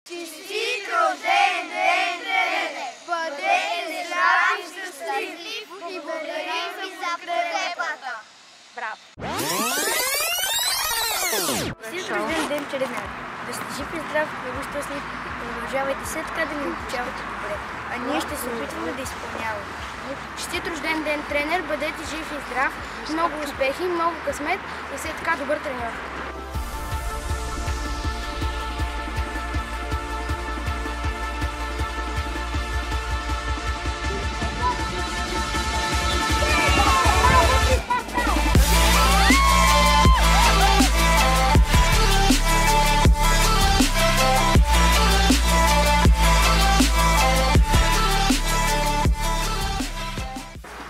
Честит рожден ден, тренере! Бъдете здрави, щастливи и благодарим ви за подкрепата! Браво! Честит рожден ден, тренер! Да сте жив и здрав, много щастлив и продължавайте все така да ни обучавате добре, а ние ще се опитваме да изпълняваме. Честит рожден ден, тренер! Бъдете жив и здрав, много успехи, много късмет и все така добър треньор!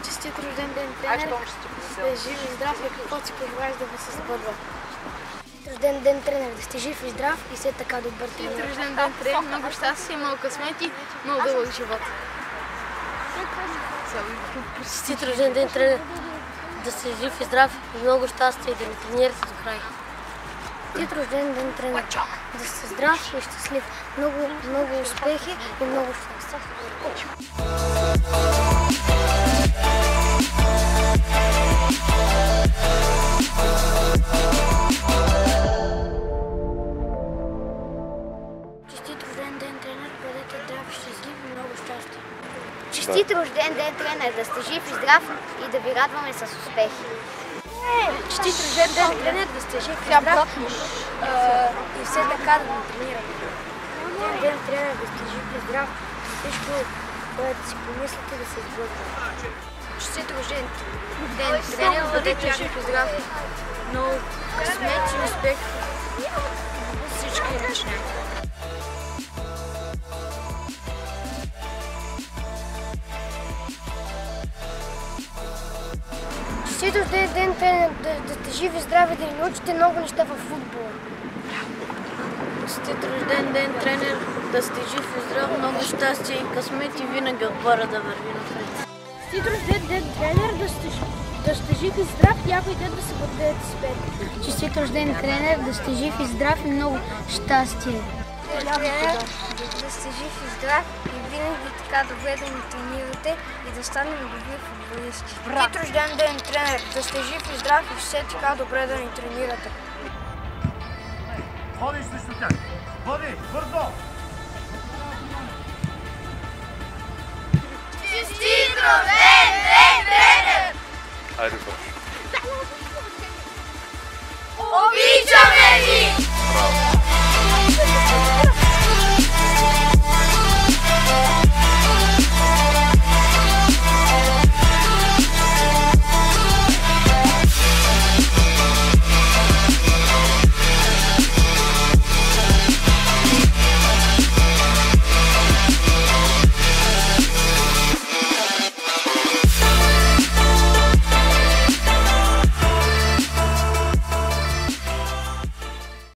Честит рожден ден, тренер! Да е жив и здрав и каквото си пожелаеш да ви се сбъдва. Рожден ден, тренер! Да сте жив и здрав и все така добър тренер. Честит рожден ден, тренер! Много щастие, много късмет и много дълъг живот. Честит рожден ден, тренер! Да сте жив и здрав и много щастие и да ни тренирате до край. Честит рожден ден, тренер! Да сте здрав и щастлив. Много успехи и много щастие. Честит рожден ден, тренер! Бъдете здрав и щастлив и много щастие. Честит рожден ден, тренер! Да сте жив и здрав и да ви радваме с успехи! Честит рожден ден, тренер! Да сте жив и здрав и все така да ни тренирате. Рожден ден, тренер! Да сте жив и здрав и всичко, което си помислите, да се сбъдва. Честит рожден ден, тренер! Бъдете жив и здрав. Много късмет и успех всички начинания. Честит рожден ден, тренер! Да сте живи и здрави, да ни научите много неща във футбола. Честит рожден ден, тренер! Да сте жив и здрав, много щастие и късмет и винаги отбора да върви напред. Честит рожден ден, тренер! Да сте жив и здрав и някой ден да се гордеете с мен. Честит рожден, тренер! Да сте жив и здрав и много щастие. Тренер, да сте жив и здрав и винаги така добре да ни тренирате и да станем добри футболисти. Честит рожден ден, тренер! Да сте жив и здрав и все така добре да ни тренирате. Ходи срещу тях! Води! Бързо!